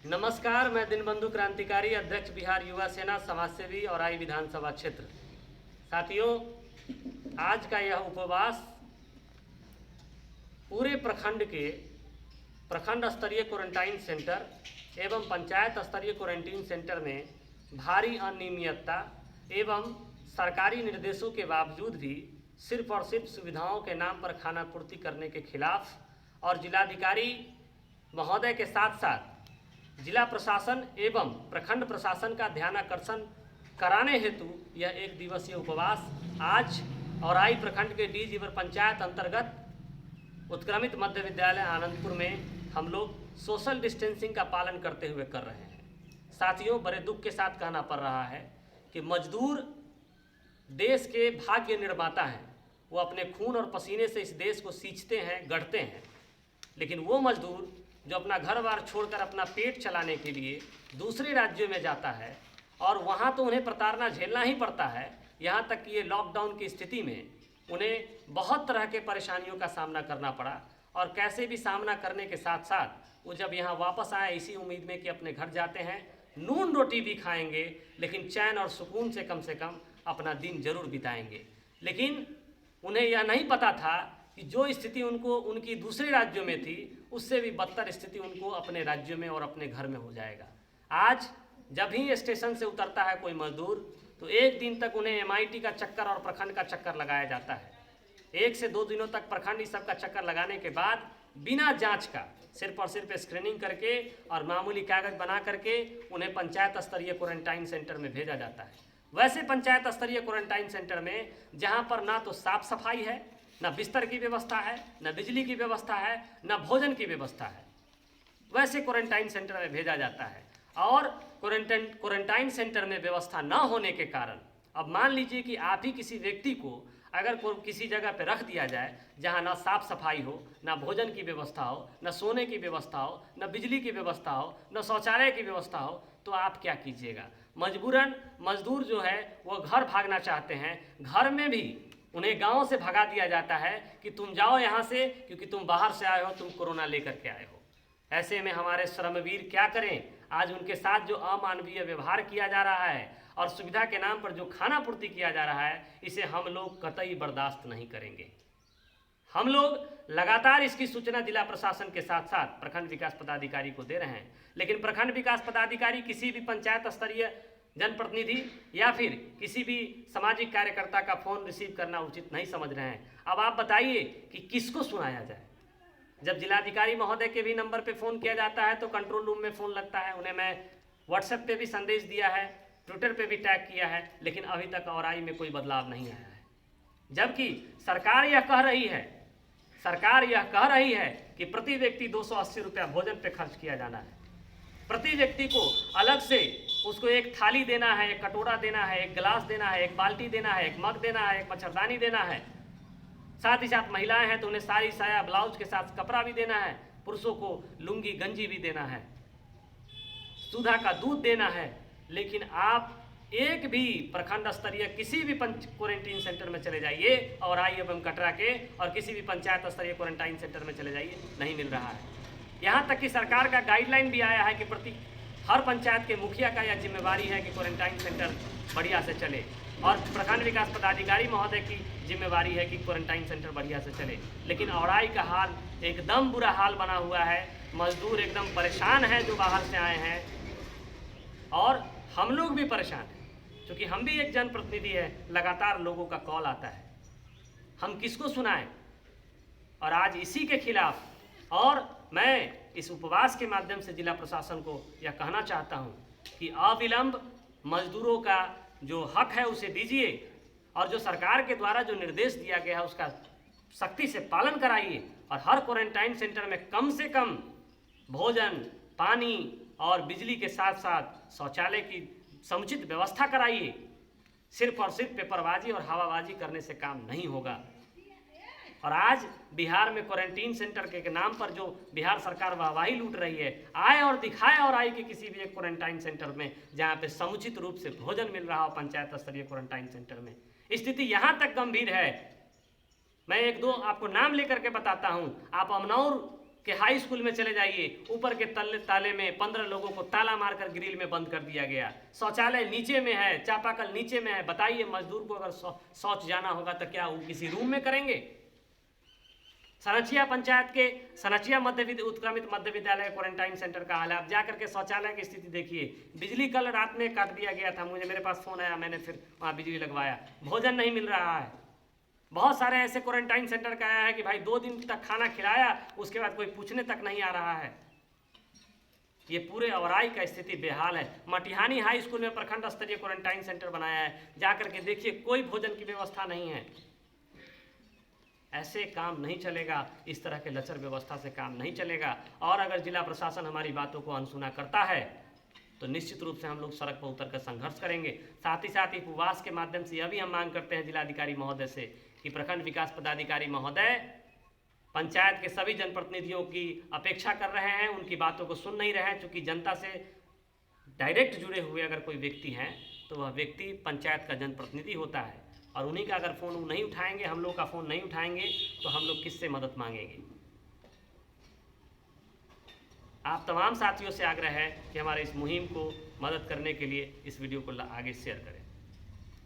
नमस्कार, मैं दिनबंधु क्रांतिकारी अध्यक्ष बिहार युवा सेना समाजसेवी और आई विधानसभा क्षेत्र। साथियों, आज का यह उपवास पूरे प्रखंड के प्रखंड स्तरीय क्वारंटाइन सेंटर एवं पंचायत स्तरीय क्वारंटाइन सेंटर में भारी अनियमितता एवं सरकारी निर्देशों के बावजूद भी सिर्फ और सिर्फ सुविधाओं के नाम पर खाना पूर्ति करने के खिलाफ और जिलाधिकारी महोदय के साथ साथ जिला प्रशासन एवं प्रखंड प्रशासन का ध्यानाकर्षण कराने हेतु यह एक दिवसीय उपवास आज औराई प्रखंड के डी जीवर पंचायत अंतर्गत उत्क्रमित मध्य विद्यालय आनंदपुर में हम लोग सोशल डिस्टेंसिंग का पालन करते हुए कर रहे हैं। साथियों, बड़े दुख के साथ कहना पड़ रहा है कि मजदूर देश के भाग्य निर्माता हैं। वो अपने खून और पसीने से इस देश को सींचते हैं, गढ़ते हैं, लेकिन वो मजदूर जो अपना घर बार छोड़कर अपना पेट चलाने के लिए दूसरे राज्यों में जाता है और वहाँ तो उन्हें प्रताड़ना झेलना ही पड़ता है। यहाँ तक कि ये लॉकडाउन की स्थिति में उन्हें बहुत तरह के परेशानियों का सामना करना पड़ा और कैसे भी सामना करने के साथ साथ वो जब यहाँ वापस आए इसी उम्मीद में कि अपने घर जाते हैं, नून रोटी भी खाएंगे, लेकिन चैन और सुकून से कम अपना दिन जरूर बिताएंगे। लेकिन उन्हें यह नहीं पता था कि जो स्थिति उनको उनकी दूसरे राज्यों में थी उससे भी बदतर स्थिति उनको अपने राज्यों में और अपने घर में हो जाएगा। आज जब ही स्टेशन से उतरता है कोई मजदूर तो एक दिन तक उन्हें एमआईटी का चक्कर और प्रखंड का चक्कर लगाया जाता है। 1 से 2 दिनों तक प्रखंड इस सब का चक्कर लगाने के बाद बिना जांच का सिर्फ और सिर्फ स्क्रीनिंग करके और मामूली कागज बना करके उन्हें पंचायत स्तरीय क्वारंटाइन सेंटर में भेजा जाता है। वैसे पंचायत स्तरीय क्वारंटाइन सेंटर में जहाँ पर ना तो साफ सफाई है, न बिस्तर की व्यवस्था है, न बिजली की व्यवस्था है, न भोजन की व्यवस्था है, वैसे क्वारंटाइन सेंटर में भेजा जाता है। और क्वारंटाइन सेंटर में व्यवस्था न होने के कारण अब मान लीजिए कि आप ही किसी व्यक्ति को अगर किसी जगह पर रख दिया जाए जहां ना साफ सफाई हो, ना भोजन की व्यवस्था हो, न सोने की व्यवस्था हो, न बिजली की व्यवस्था हो, न शौचालय की व्यवस्था हो, तो आप क्या कीजिएगा? मजबूरन मजदूर जो है वो घर भागना चाहते हैं। घर में भी उन्हें गांव से भगा दिया जाता है कि तुम जाओ यहाँ से, क्योंकि तुम बाहर से आए हो, तुम कोरोना लेकर के आए हो। ऐसे में हमारे श्रमवीर क्या करें? आज उनके साथ जो अमानवीय व्यवहार किया जा रहा है और सुविधा के नाम पर जो खाना पूर्ति किया जा रहा है, इसे हम लोग कतई बर्दाश्त नहीं करेंगे। हम लोग लगातार इसकी सूचना जिला प्रशासन के साथ साथ प्रखंड विकास पदाधिकारी को दे रहे हैं, लेकिन प्रखंड विकास पदाधिकारी किसी भी पंचायत स्तरीय जनप्रतिनिधि या फिर किसी भी सामाजिक कार्यकर्ता का फोन रिसीव करना उचित नहीं समझ रहे हैं। अब आप बताइए कि किसको सुनाया जाए? जब जिलाधिकारी महोदय के भी नंबर पे फ़ोन किया जाता है तो कंट्रोल रूम में फ़ोन लगता है। उन्हें मैं व्हाट्सएप पे भी संदेश दिया है, ट्विटर पे भी टैग किया है, लेकिन अभी तक औराई में कोई बदलाव नहीं आया है। जबकि सरकार यह कह रही है कि प्रति व्यक्ति 280 रुपया भोजन पे खर्च किया जाना है। प्रति व्यक्ति को अलग से उसको एक थाली देना है, एक कटोरा देना है, एक गिलास देना है, एक बाल्टी देना है, एक मग देना है, एक मच्छरदानी देना है। साथ ही साथ महिलाएं हैं तो उन्हें साड़ी साया ब्लाउज के साथ कपड़ा भी देना है, पुरुषों को लुंगी गंजी भी देना है, सुधा का दूध देना है। लेकिन आप एक भी प्रखंड स्तरीय किसी भी क्वारंटाइन सेंटर में चले जाइए और आई एवं कटरा के, और किसी भी पंचायत स्तरीय क्वारंटाइन सेंटर में चले जाइए, नहीं मिल रहा है। यहाँ तक कि सरकार का गाइडलाइन भी आया है कि प्रति हर पंचायत के मुखिया का यह जिम्मेवारी है कि क्वारंटाइन सेंटर बढ़िया से चले, और प्रखंड विकास पदाधिकारी महोदय की जिम्मेवारी है कि क्वारंटाइन सेंटर बढ़िया से चले। लेकिन औराई का हाल एकदम बुरा हाल बना हुआ है। मजदूर एकदम परेशान हैं जो बाहर से आए हैं, और हम लोग भी परेशान हैं क्योंकि हम भी एक जनप्रतिनिधि है। लगातार लोगों का कॉल आता है, हम किसको सुनाएं? और आज इसी के खिलाफ और मैं इस उपवास के माध्यम से जिला प्रशासन को यह कहना चाहता हूं कि अविलंब मजदूरों का जो हक है उसे दीजिए, और जो सरकार के द्वारा जो निर्देश दिया गया है उसका सख्ती से पालन कराइए, और हर क्वारंटाइन सेंटर में कम से कम भोजन, पानी और बिजली के साथ साथ शौचालय की समुचित व्यवस्था कराइए। सिर्फ और सिर्फ पेपरबाजी और हवाबाजी करने से काम नहीं होगा। और आज बिहार में क्वारंटीन सेंटर के नाम पर जो बिहार सरकार वाहवाही लूट रही है, आए और दिखाए और आई कि किसी भी एक क्वारंटाइन सेंटर में जहां पे समुचित रूप से भोजन मिल रहा हो पंचायत स्तरीय क्वारंटाइन सेंटर में। स्थिति यहां तक गंभीर है, मैं 1-2 आपको नाम लेकर के बताता हूं। आप अमनौर कि हाई स्कूल में चले जाइए, ऊपर के ताले में 15 लोगों को ताला मारकर ग्रिल में बंद कर दिया गया। शौचालय नीचे में है, चापाकल नीचे में है। बताइए मजदूर को अगर शौच जाना होगा तो क्या वो किसी रूम में करेंगे? सनचिया पंचायत के सनचिया उत्क्रमित मध्य विद्यालय क्वारंटाइन सेंटर का हाल है। आप जाकर के शौचालय की स्थिति देखिए। बिजली कल रात में काट दिया गया था, मेरे पास फ़ोन आया, मैंने फिर वहाँ बिजली लगवाया। भोजन नहीं मिल रहा है। बहुत सारे ऐसे क्वारंटाइन सेंटर का आया है कि भाई 2 दिन तक खाना खिलाया, उसके बाद कोई पूछने तक नहीं आ रहा है। ये पूरे औराई का स्थिति बेहाल है। मटिहानी हाई स्कूल में प्रखंड स्तरीय क्वारंटाइन सेंटर बनाया है, जाकर के देखिए कोई भोजन की व्यवस्था नहीं है। ऐसे काम नहीं चलेगा, इस तरह के लचर व्यवस्था से काम नहीं चलेगा। और अगर जिला प्रशासन हमारी बातों को अनसुना करता है तो निश्चित रूप से हम लोग सड़क पर उतर कर संघर्ष करेंगे। साथ ही साथ उपवास के माध्यम से यह भी हम मांग करते हैं जिलाधिकारी महोदय से कि प्रखंड विकास पदाधिकारी महोदय पंचायत के सभी जनप्रतिनिधियों की अपेक्षा कर रहे हैं, उनकी बातों को सुन नहीं रहे हैं। चूँकि जनता से डायरेक्ट जुड़े हुए अगर कोई व्यक्ति हैं तो वह व्यक्ति पंचायत का जनप्रतिनिधि होता है, और उन्हीं का अगर फ़ोन नहीं उठाएंगे, हम लोग का फ़ोन नहीं उठाएंगे तो हम लोग किससे मदद मांगेंगे? आप तमाम साथियों से आग्रह है कि हमारे इस मुहिम को मदद करने के लिए इस वीडियो को आगे शेयर करें।